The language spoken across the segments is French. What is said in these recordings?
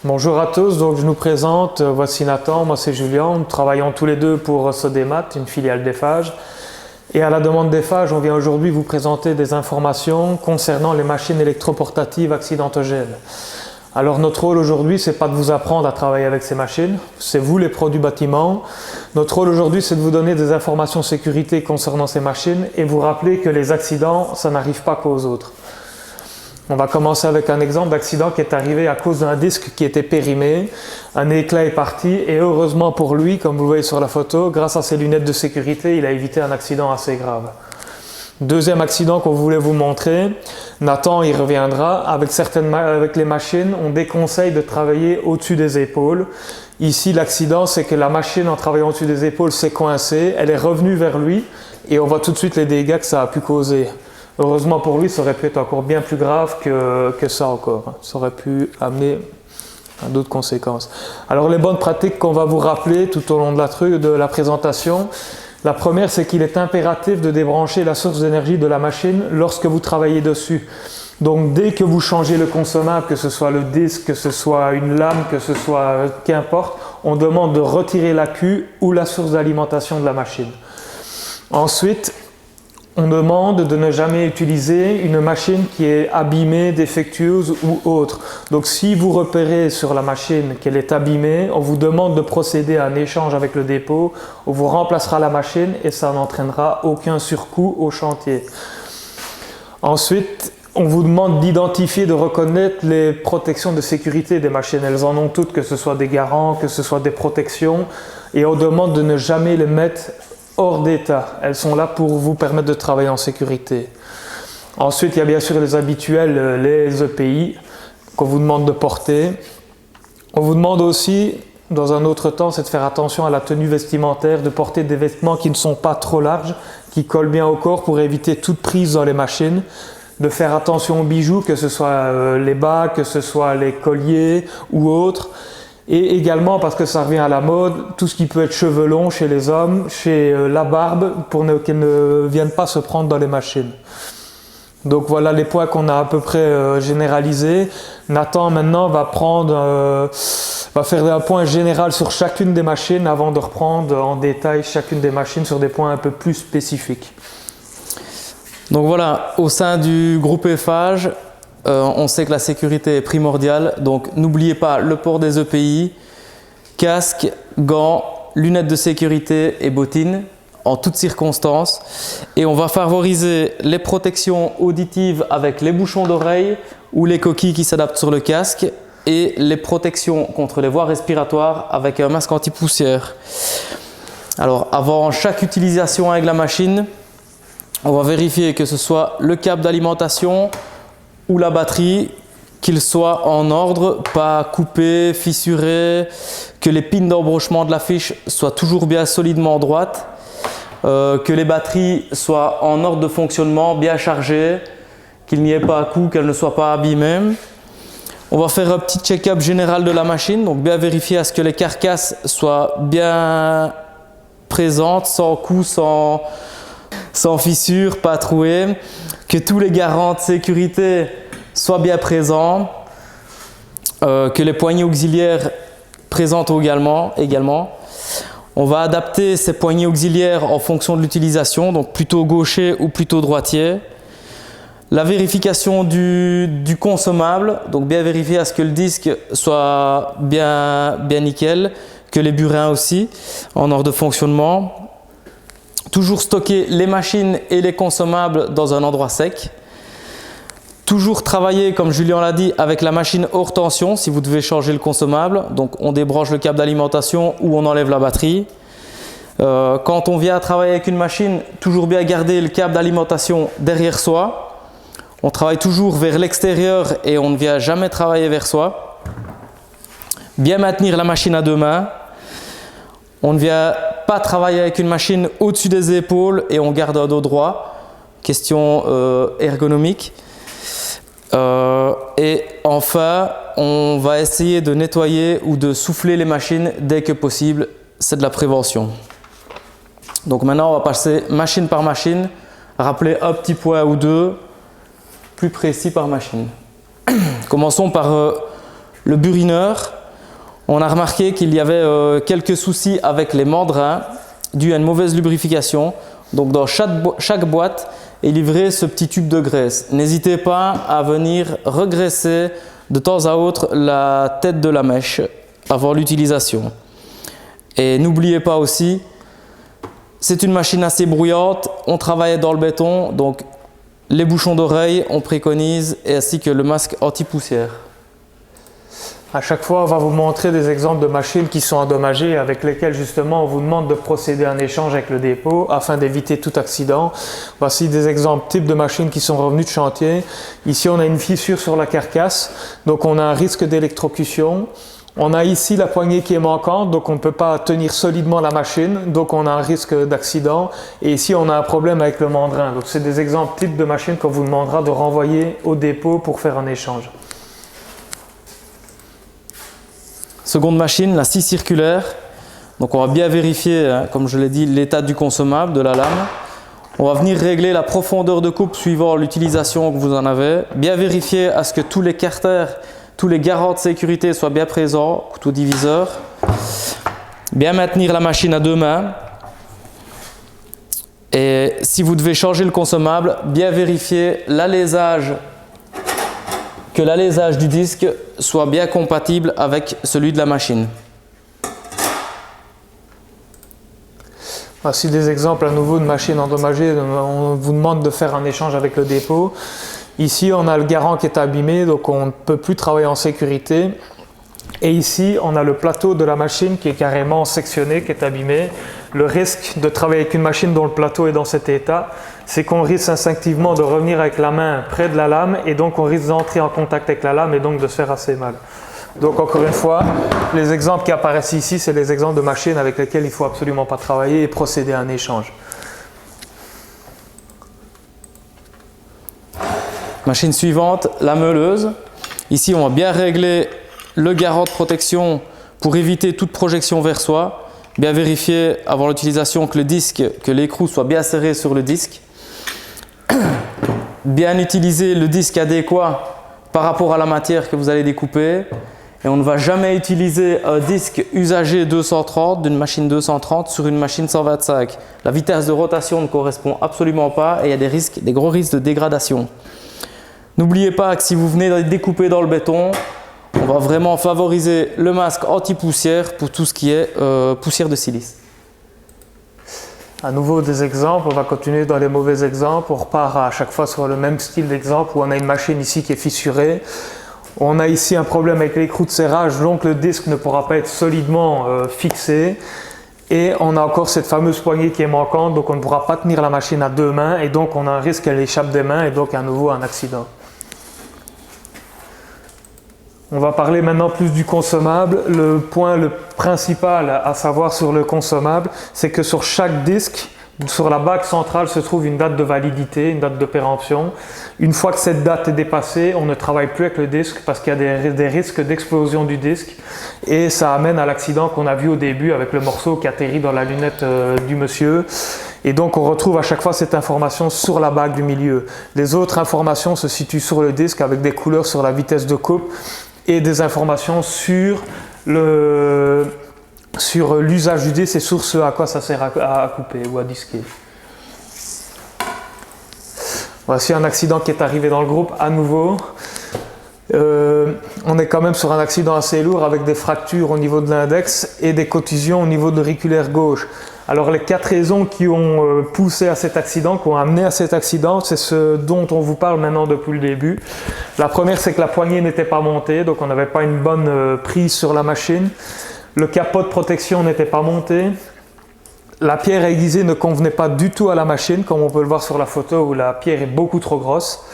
Bonjour à tous, donc je nous présente, voici Nathan, moi c'est Julien, nous travaillons tous les deux pour Sodémat, une filiale d'Eiffage. Et à la demande d'Eiffage, on vient aujourd'hui vous présenter des informations concernant les machines électroportatives accidentogènes. Alors notre rôle aujourd'hui, c'est pas de vous apprendre à travailler avec ces machines, c'est vous les pros du bâtiment. Notre rôle aujourd'hui, c'est de vous donner des informations sécurité concernant ces machines et vous rappeler que les accidents, ça n'arrive pas qu'aux autres. On va commencer avec un exemple d'accident qui est arrivé à cause d'un disque qui était périmé. Un éclat est parti et heureusement pour lui, comme vous voyez sur la photo, grâce à ses lunettes de sécurité, il a évité un accident assez grave. Deuxième accident qu'on voulait vous montrer, Nathan y reviendra, avec les machines, on déconseille de travailler au-dessus des épaules. Ici, l'accident, c'est que la machine, en travaillant au-dessus des épaules, s'est coincée, elle est revenue vers lui et on voit tout de suite les dégâts que ça a pu causer. Heureusement pour lui, ça aurait pu être encore bien plus grave que ça encore. Ça aurait pu amener à d'autres conséquences. Alors les bonnes pratiques qu'on va vous rappeler tout au long de la présentation, la première, c'est qu'il est impératif de débrancher la source d'énergie de la machine lorsque vous travaillez dessus. Donc dès que vous changez le consommable, que ce soit le disque, que ce soit une lame, que ce soit qu'importe, on demande de retirer l'accu ou la source d'alimentation de la machine. Ensuite, on demande de ne jamais utiliser une machine qui est abîmée, défectueuse ou autre. Donc si vous repérez sur la machine qu'elle est abîmée, on vous demande de procéder à un échange avec le dépôt, on vous remplacera la machine et ça n'entraînera aucun surcoût au chantier. Ensuite, on vous demande d'identifier, de reconnaître les protections de sécurité des machines. Elles en ont toutes, que ce soit des garants, que ce soit des protections, et on demande de ne jamais les mettre hors d'état. Elles sont là pour vous permettre de travailler en sécurité. Ensuite, il y a bien sûr les habituels, les EPI, qu'on vous demande de porter. On vous demande aussi, dans un autre temps, c'est de faire attention à la tenue vestimentaire, de porter des vêtements qui ne sont pas trop larges, qui collent bien au corps pour éviter toute prise dans les machines. De faire attention aux bijoux, que ce soit les bagues, que ce soit les colliers ou autres. Et également, parce que ça revient à la mode, tout ce qui peut être cheveux longs chez les hommes, chez la barbe, pour qu'elles ne viennent pas se prendre dans les machines. Donc voilà les points qu'on a à peu près généralisés. Nathan maintenant va faire un point général sur chacune des machines avant de reprendre en détail chacune des machines sur des points un peu plus spécifiques. Donc voilà, au sein du groupe Eiffage, on sait que la sécurité est primordiale, donc n'oubliez pas le port des EPI, casque, gants, lunettes de sécurité et bottines en toutes circonstances. Et on va favoriser les protections auditives avec les bouchons d'oreille ou les coquilles qui s'adaptent sur le casque et les protections contre les voies respiratoires avec un masque anti-poussière. Alors avant chaque utilisation avec la machine, on va vérifier que ce soit le câble d'alimentation ou la batterie, qu'il soit en ordre, pas coupé, fissuré, que les pins d'embranchement de la fiche soient toujours bien solidement droites, que les batteries soient en ordre de fonctionnement, bien chargées, qu'il n'y ait pas à coup, qu'elles ne soient pas abîmées. On va faire un petit check-up général de la machine, donc bien vérifier à ce que les carcasses soient bien présentes, sans coup, sans fissure, pas trouées, que tous les garants de sécurité soient bien présents, que les poignées auxiliaires présentent également. On va adapter ces poignées auxiliaires en fonction de l'utilisation, donc plutôt gaucher ou plutôt droitier. La vérification du consommable, donc bien vérifier à ce que le disque soit bien nickel, que les burins aussi en ordre de fonctionnement. Toujours stocker les machines et les consommables dans un endroit sec. Toujours travailler, comme Julien l'a dit, avec la machine hors tension si vous devez changer le consommable. Donc on débranche le câble d'alimentation ou on enlève la batterie. Quand on vient travailler avec une machine, toujours bien garder le câble d'alimentation derrière soi. On travaille toujours vers l'extérieur et on ne vient jamais travailler vers soi. Bien maintenir la machine à deux mains. On ne vient pas travailler avec une machine au-dessus des épaules et on garde un dos droit. Question ergonomique. Et enfin, on va essayer de nettoyer ou de souffler les machines dès que possible. C'est de la prévention. Donc maintenant, on va passer machine par machine, rappeler un petit point ou deux plus précis par machine. Commençons par le burineur. On a remarqué qu'il y avait quelques soucis avec les mandrins dus à une mauvaise lubrification. Donc dans chaque boîte est livré ce petit tube de graisse. N'hésitez pas à venir regraisser de temps à autre la tête de la mèche avant l'utilisation. Et n'oubliez pas aussi, c'est une machine assez bruyante, on travaille dans le béton, donc les bouchons d'oreille on préconise, ainsi que le masque anti-poussière. À chaque fois, on va vous montrer des exemples de machines qui sont endommagées, avec lesquelles justement on vous demande de procéder à un échange avec le dépôt afin d'éviter tout accident. Voici des exemples types de machines qui sont revenues de chantier. Ici, on a une fissure sur la carcasse, donc on a un risque d'électrocution. On a ici la poignée qui est manquante, donc on ne peut pas tenir solidement la machine, donc on a un risque d'accident. Et ici, on a un problème avec le mandrin. Donc c'est des exemples types de machines qu'on vous demandera de renvoyer au dépôt pour faire un échange. Seconde machine, la scie circulaire. Donc on va bien vérifier, comme je l'ai dit, l'état du consommable, de la lame. On va venir régler la profondeur de coupe suivant l'utilisation que vous en avez. Bien vérifier à ce que tous les carters, tous les garants de sécurité soient bien présents, couteau diviseur. Bien maintenir la machine à 2 mains. Et si vous devez changer le consommable, bien vérifier l'alésage, que l'alésage du disque soit bien compatible avec celui de la machine. Voici des exemples à nouveau de machines endommagées. On vous demande de faire un échange avec le dépôt. Ici, on a le garant qui est abîmé, donc on ne peut plus travailler en sécurité. Et ici, on a le plateau de la machine qui est carrément sectionné, qui est abîmé. Le risque de travailler avec une machine dont le plateau est dans cet état, c'est qu'on risque instinctivement de revenir avec la main près de la lame et donc on risque d'entrer en contact avec la lame et donc de se faire assez mal. Donc encore une fois, les exemples qui apparaissent ici, c'est les exemples de machines avec lesquelles il ne faut absolument pas travailler et procéder à un échange. Machine suivante, la meuleuse. Ici, on va bien régler le garant de protection pour éviter toute projection vers soi. Bien vérifier avant l'utilisation que l'écrou soit bien serré sur le disque. Bien utiliser le disque adéquat par rapport à la matière que vous allez découper. Et on ne va jamais utiliser un disque usagé 230 d'une machine 230 sur une machine 125. La vitesse de rotation ne correspond absolument pas et il y a des gros risques de dégradation. N'oubliez pas que si vous venez de découper dans le béton, on va vraiment favoriser le masque anti-poussière pour tout ce qui est poussière de silice. À nouveau des exemples, on va continuer dans les mauvais exemples. On repart à chaque fois sur le même style d'exemple où on a une machine ici qui est fissurée. On a ici un problème avec l'écrou de serrage, donc le disque ne pourra pas être solidement fixé. Et on a encore cette fameuse poignée qui est manquante, donc on ne pourra pas tenir la machine à 2 mains et donc on a un risque qu'elle échappe des mains et donc à nouveau un accident. On va parler maintenant plus du consommable. Le point principal à savoir sur le consommable, c'est que sur chaque disque, sur la bague centrale se trouve une date de validité, une date de péremption. Une fois que cette date est dépassée, on ne travaille plus avec le disque parce qu'il y a des risques d'explosion du disque et ça amène à l'accident qu'on a vu au début avec le morceau qui atterrit dans la lunette du monsieur. Et donc on retrouve à chaque fois cette information sur la bague du milieu. Les autres informations se situent sur le disque avec des couleurs sur la vitesse de coupe et des informations sur l'usage du disque et sur ce à quoi ça sert à couper ou à disquer. Voici un accident qui est arrivé dans le groupe à nouveau. On est quand même sur un accident assez lourd avec des fractures au niveau de l'index et des contusions au niveau de l'auriculaire gauche. Alors les 4 raisons qui ont poussé à cet accident, qui ont amené à cet accident, c'est ce dont on vous parle maintenant depuis le début. La première, c'est que la poignée n'était pas montée, donc on n'avait pas une bonne prise sur la machine. Le capot de protection n'était pas monté. La pierre aiguisée ne convenait pas du tout à la machine, comme on peut le voir sur la photo où la pierre est beaucoup trop grosse.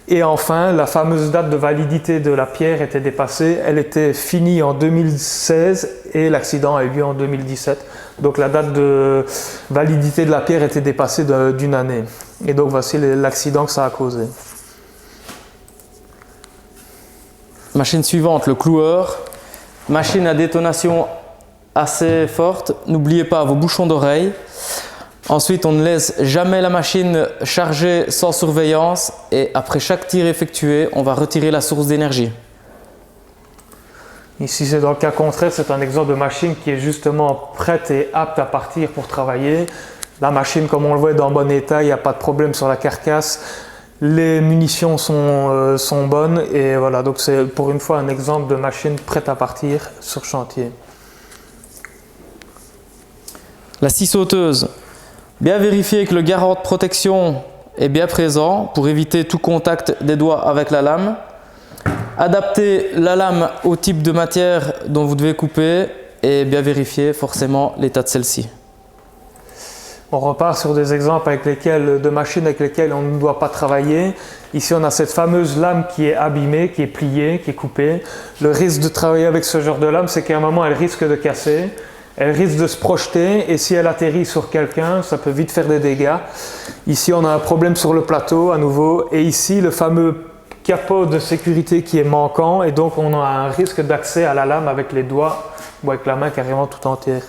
Et enfin, la fameuse date de validité de la pierre était dépassée. Elle était finie en 2016 et l'accident a eu lieu en 2017. Donc la date de validité de la pierre était dépassée d'une année. Et donc voici l'accident que ça a causé. Machine suivante, le cloueur. Machine à détonation assez forte. N'oubliez pas vos bouchons d'oreille. Ensuite, on ne laisse jamais la machine chargée sans surveillance et après chaque tir effectué, on va retirer la source d'énergie. Ici, c'est dans le cas contraire, c'est un exemple de machine qui est justement prête et apte à partir pour travailler. La machine, comme on le voit, est dans bon état, il n'y a pas de problème sur la carcasse. Les munitions sont bonnes et voilà, donc c'est pour une fois un exemple de machine prête à partir sur chantier. La scie sauteuse. Bien vérifier que le garrot de protection est bien présent pour éviter tout contact des doigts avec la lame. Adapter la lame au type de matière dont vous devez couper et bien vérifier forcément l'état de celle-ci. On repart sur des exemples de machines avec lesquelles on ne doit pas travailler. Ici, on a cette fameuse lame qui est abîmée, qui est pliée, qui est coupée. Le risque de travailler avec ce genre de lame, c'est qu'à un moment, elle risque de casser, elle risque de se projeter et si elle atterrit sur quelqu'un, ça peut vite faire des dégâts. Ici, on a un problème sur le plateau à nouveau et ici, le fameux capot de sécurité qui est manquant et donc on a un risque d'accès à la lame avec les doigts ou avec la main carrément tout entière.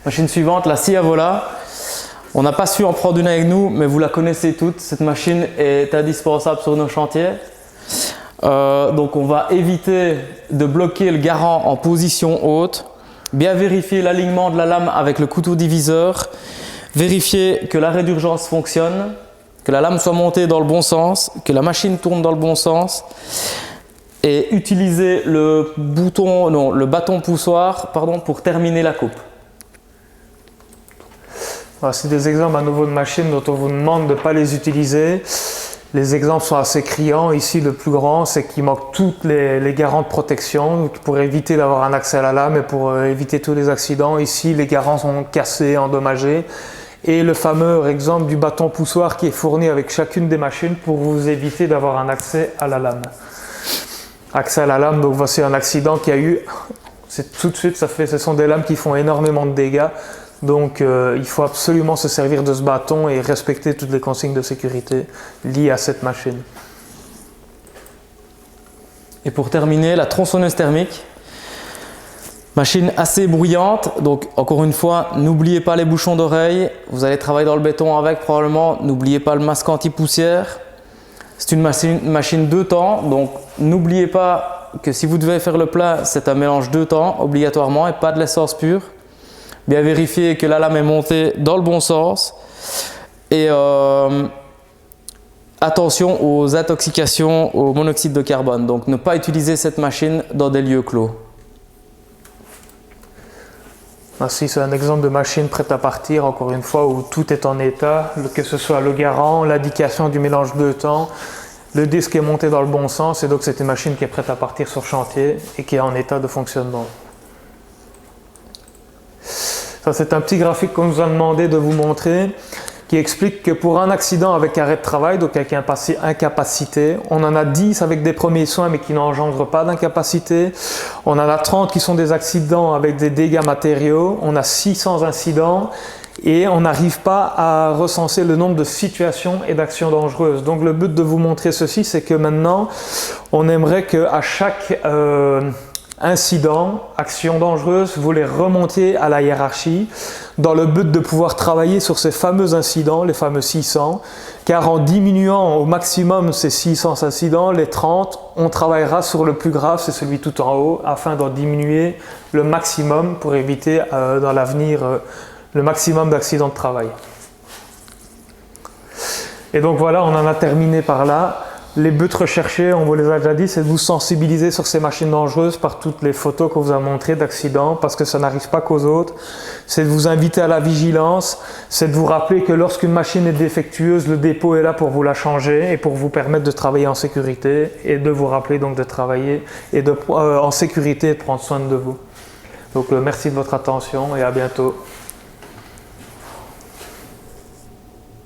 Machine suivante, la scie à vola. On n'a pas su en prendre une avec nous, mais vous la connaissez toutes. Cette machine est indispensable sur nos chantiers. Donc on va éviter de bloquer le garant en position haute. Bien vérifier l'alignement de la lame avec le couteau diviseur. Vérifier que l'arrêt d'urgence fonctionne, que la lame soit montée dans le bon sens, que la machine tourne dans le bon sens. Et utiliser le bâton poussoir pour terminer la coupe. C'est des exemples à nouveau de machines dont on vous demande de ne pas les utiliser. Les exemples sont assez criants. Ici, le plus grand, c'est qu'il manque toutes les garants de protection pour éviter d'avoir un accès à la lame et pour éviter tous les accidents. Ici, les garants sont cassés, endommagés. Et le fameux exemple du bâton poussoir qui est fourni avec chacune des machines pour vous éviter d'avoir un accès à la lame. Accès à la lame, donc voici un accident qu'il y a eu. C'est tout de suite, ce sont des lames qui font énormément de dégâts. Donc il faut absolument se servir de ce bâton et respecter toutes les consignes de sécurité liées à cette machine. Et pour terminer, la tronçonneuse thermique. Machine assez bruyante, donc encore une fois, n'oubliez pas les bouchons d'oreille. Vous allez travailler dans le béton avec probablement, n'oubliez pas le masque anti-poussière. C'est une machine 2 temps, donc n'oubliez pas que si vous devez faire le plat, c'est un mélange 2 temps obligatoirement et pas de l'essence pure. Bien vérifier que la lame est montée dans le bon sens et attention aux intoxications au monoxyde de carbone. Donc ne pas utiliser cette machine dans des lieux clos. Ainsi, c'est un exemple de machine prête à partir, encore une fois, où tout est en état, que ce soit le garant, l'indication du mélange 2 temps, le disque est monté dans le bon sens et donc c'est une machine qui est prête à partir sur chantier et qui est en état de fonctionnement. Ça, c'est un petit graphique qu'on nous a demandé de vous montrer qui explique que pour un accident avec arrêt de travail, donc avec incapacité, on en a 10 avec des premiers soins mais qui n'engendrent pas d'incapacité. On en a 30 qui sont des accidents avec des dégâts matériaux. On a 600 incidents et on n'arrive pas à recenser le nombre de situations et d'actions dangereuses. Donc le but de vous montrer ceci, c'est que maintenant, on aimerait qu'à chaque incident, action dangereuse, vous les remontiez à la hiérarchie dans le but de pouvoir travailler sur ces fameux incidents, les fameux 600, car en diminuant au maximum ces 600 incidents, les 30, on travaillera sur le plus grave, c'est celui tout en haut, afin d'en diminuer le maximum pour éviter dans l'avenir le maximum d'accidents de travail. Et donc voilà, on en a terminé par là. Les buts recherchés, on vous les a déjà dit, c'est de vous sensibiliser sur ces machines dangereuses par toutes les photos qu'on vous a montrées d'accidents, parce que ça n'arrive pas qu'aux autres. C'est de vous inviter à la vigilance, c'est de vous rappeler que lorsqu'une machine est défectueuse, le dépôt est là pour vous la changer et pour vous permettre de travailler en sécurité et de vous rappeler donc de travailler en sécurité et de prendre soin de vous. Donc merci de votre attention et à bientôt.